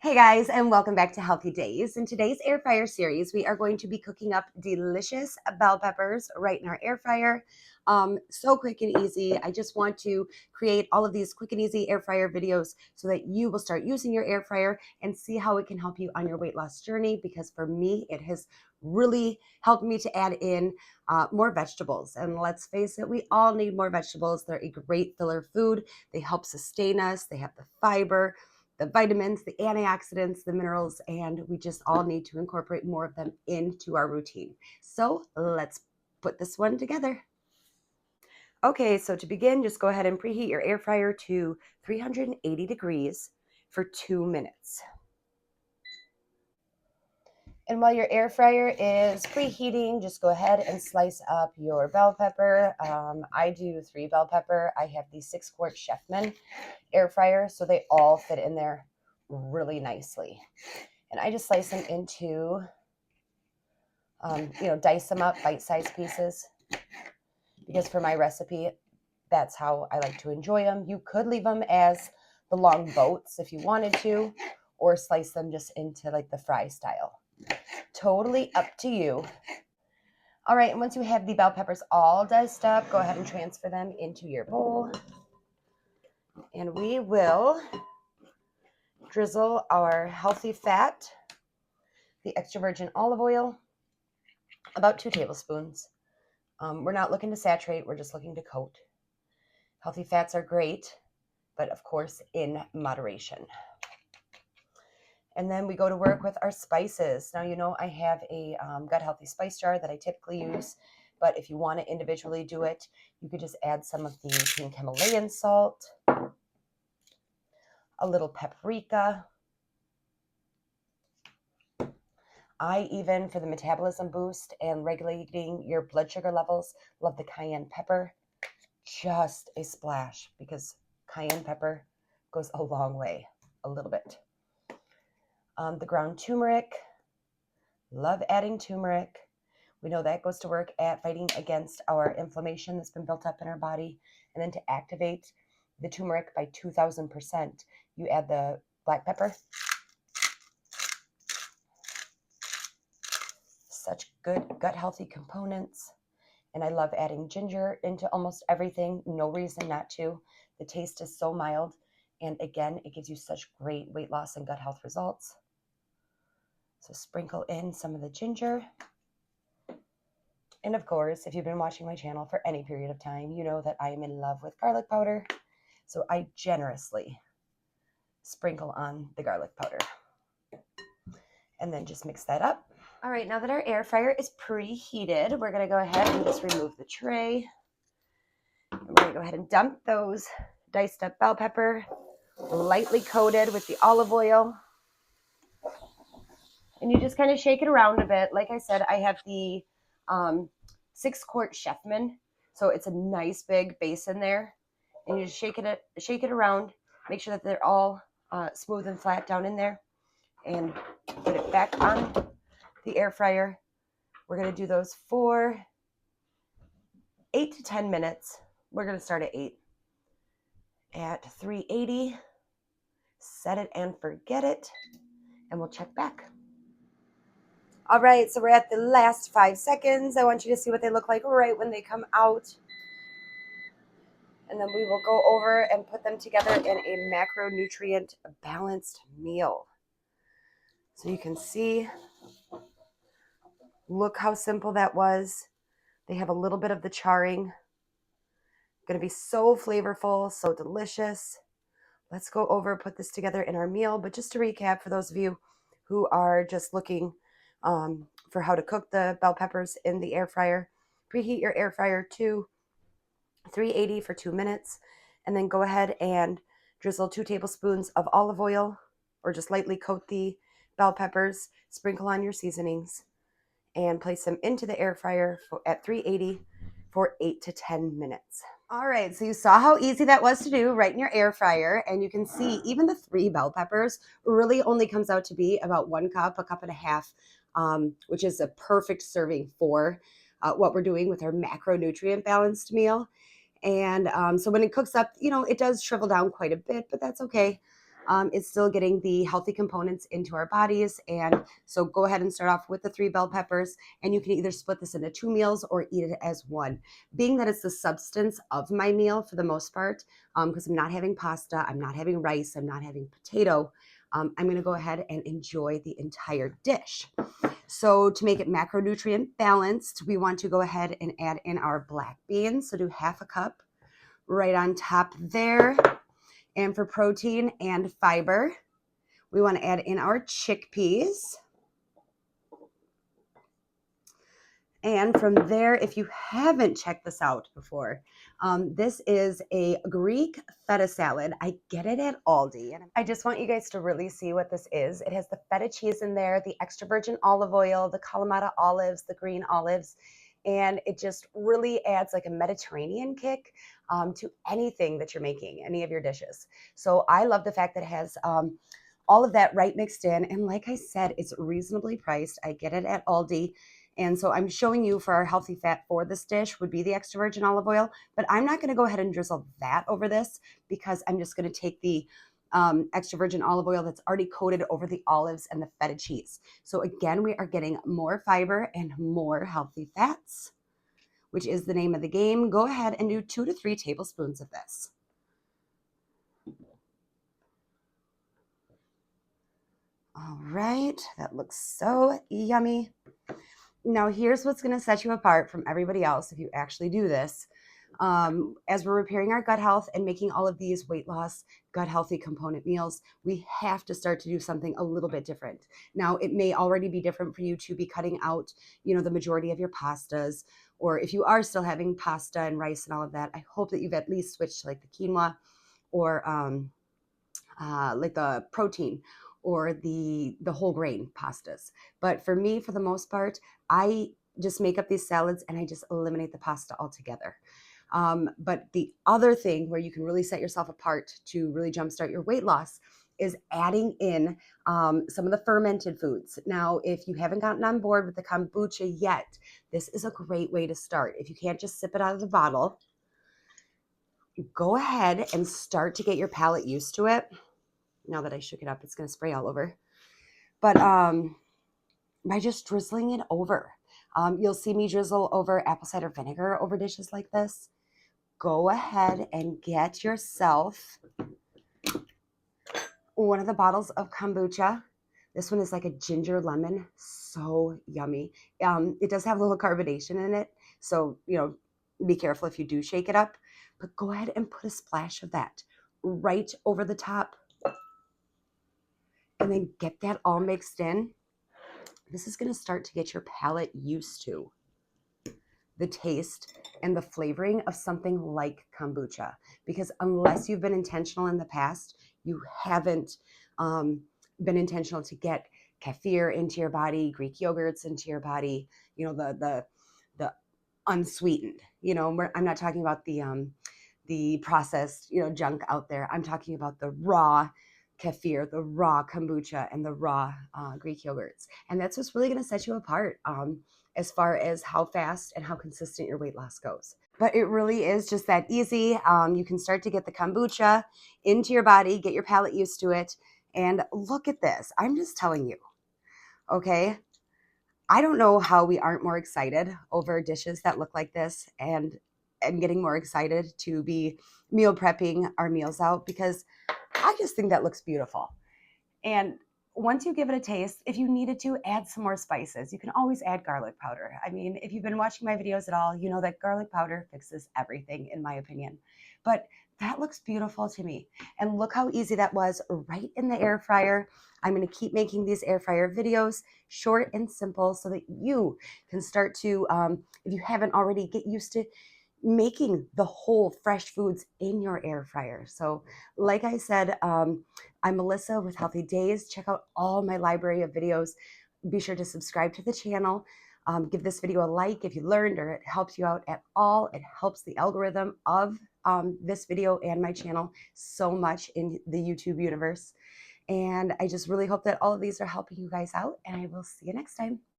Hey guys, and welcome back to Healthy Days. In today's air fryer series, we are going to be cooking up delicious bell peppers right in our air fryer. So quick and easy. I just want to create all of these quick and easy air fryer videos so that you will start using your air fryer and see how it can help you on your weight loss journey. Because for me, it has really helped me to add in more vegetables. And let's face it, we all need more vegetables. They're a great filler food. They help sustain us. They have the fiber, the vitamins, the antioxidants, the minerals, and we just all need to incorporate more of them into our routine. So let's put this one together. Okay, so to begin, just go ahead and preheat your air fryer to 380 degrees for 2 minutes. And while your air fryer is preheating, just go ahead and slice up your bell pepper. I do 3 bell pepper. I have the 6-quart Chefman air fryer, so they all fit in there really nicely. And I just slice them into, dice them up, bite-sized pieces, because for my recipe, that's how I like to enjoy them. You could leave them as the long boats if you wanted to, or slice them just into like the fry style. Totally up to you. All right, and once you have the bell peppers all diced up, go ahead and transfer them into your bowl. And we will drizzle our healthy fat, the extra virgin olive oil, about 2 tablespoons. We're not looking to saturate, we're just looking to coat. Healthy fats are great, but of course in moderation. And then we go to work with our spices. Now, you know, I have a gut healthy spice jar that I typically use, but if you want to individually do it, you could just add some of the pink Himalayan salt, a little paprika. I even, for the metabolism boost and regulating your blood sugar levels, love the cayenne pepper. Just a splash, because cayenne pepper goes a long way, a little bit. The ground turmeric, love adding turmeric. We know that goes to work at fighting against our inflammation that's been built up in our body. And then to activate the turmeric by 2,000%, you add the black pepper. Such good gut healthy components. And I love adding ginger into almost everything. No reason not to. The taste is so mild. And again, it gives you such great weight loss and gut health results. So sprinkle in some of the ginger. And of course, if you've been watching my channel for any period of time, you know that I am in love with garlic powder. So I generously sprinkle on the garlic powder. And then just mix that up. All right, now that our air fryer is preheated, we're going to go ahead and just remove the tray. And we're going to go ahead and dump those diced up bell pepper, lightly coated with the olive oil. And you just kind of shake it around a bit. Like I said, I have the 6-quart Chefman, so it's a nice big basin there. And you just shake it around. Make sure that they're all smooth and flat down in there. And put it back on the air fryer. We're going to do those for 8 to 10 minutes. We're going to start at 8. At 380, set it and forget it, and we'll check back. All right, so we're at the last 5 seconds. I want you to see what they look like right when they come out. And then we will go over and put them together in a macronutrient balanced meal. So you can see, look how simple that was. They have a little bit of the charring. Going to be so flavorful, so delicious. Let's go over, put this together in our meal. But just to recap, for those of you who are just looking for how to cook the bell peppers in the air fryer, preheat your air fryer to 380 for 2 minutes, and then go ahead and drizzle 2 tablespoons of olive oil, or just lightly coat the bell peppers, sprinkle on your seasonings, and place them into the air fryer at 380 for 8 to 10 minutes. All right, so you saw how easy that was to do right in your air fryer, and you can see even the 3 bell peppers really only comes out to be about 1 cup, a cup and a half, which is a perfect serving for what we're doing with our macronutrient balanced meal. And so when it cooks up, you know, it does shrivel down quite a bit, but that's okay. it's still getting the healthy components into our bodies. And so go ahead and start off with the 3 bell peppers, and you can either split this into 2 meals or eat it as one. Being that it's the substance of my meal for the most part, because I'm not having pasta, I'm not having rice, I'm not having potato, I'm going to go ahead and enjoy the entire dish. So to make it macronutrient balanced, we want to go ahead and add in our black beans. So do half a cup right on top there. And for protein and fiber, we want to add in our chickpeas. And from there, if you haven't checked this out before, this is a Greek feta salad. I get it at Aldi. And I just want you guys to really see what this is. It has the feta cheese in there, the extra virgin olive oil, the Kalamata olives, the green olives, and it just really adds like a Mediterranean kick to anything that you're making, any of your dishes. So I love the fact that it has all of that right mixed in. And like I said, it's reasonably priced. I get it at Aldi. And so I'm showing you for our healthy fat for this dish would be the extra virgin olive oil, but I'm not going to go ahead and drizzle that over this because I'm just going to take the extra virgin olive oil that's already coated over the olives and the feta cheese. So again, we are getting more fiber and more healthy fats, which is the name of the game. Go ahead and do 2 to 3 tablespoons of this. All right, that looks so yummy. Now, here's what's going to set you apart from everybody else if you actually do this. As we're repairing our gut health and making all of these weight loss, gut healthy component meals, we have to start to do something a little bit different. Now, it may already be different for you to be cutting out, the majority of your pastas, or if you are still having pasta and rice and all of that, I hope that you've at least switched to like the quinoa or like the protein or the whole grain pastas. But for me, for the most part, I just make up these salads and I just eliminate the pasta altogether. But the other thing where you can really set yourself apart to really jumpstart your weight loss is adding in some of the fermented foods. Now, if you haven't gotten on board with the kombucha yet, this is a great way to start. If you can't just sip it out of the bottle, go ahead and start to get your palate used to it. Now that I shook it up, it's going to spray all over. But by just drizzling it over, you'll see me drizzle over apple cider vinegar over dishes like this. Go ahead and get yourself one of the bottles of kombucha. This one is like a ginger lemon, so yummy. It does have a little carbonation in it, so be careful if you do shake it up. But go ahead and put a splash of that right over the top. And then get that all mixed in. This is going to start to get your palate used to the taste and the flavoring of something like kombucha. Because unless you've been intentional in the past, you haven't been intentional to get kefir into your body, Greek yogurts into your body, the unsweetened. I'm not talking about the processed, junk out there. I'm talking about the raw kefir, the raw kombucha, and the raw Greek yogurts. And that's what's really going to set you apart as far as how fast and how consistent your weight loss goes. But it really is just that easy. You can start to get the kombucha into your body, get your palate used to it. And look at this. I'm just telling you, okay? I don't know how we aren't more excited over dishes that look like this and getting more excited to be meal prepping our meals out, because I just think that looks beautiful. And once you give it a taste, if you needed to, add some more spices. You can always add garlic powder. I mean, if you've been watching my videos at all, you know that garlic powder fixes everything, in my opinion. But that looks beautiful to me. And look how easy that was, right in the air fryer. I'm going to keep making these air fryer videos short and simple so that you can start to, if you haven't already, get used to making the whole fresh foods in your air fryer. So like I said, I'm Melissa with HealthyDaze. Check out all my library of videos. Be sure to subscribe to the channel. Give this video a like if you learned or it helps you out at all. It helps the algorithm of this video and my channel so much in the YouTube universe. And I just really hope that all of these are helping you guys out, and I will see you next time.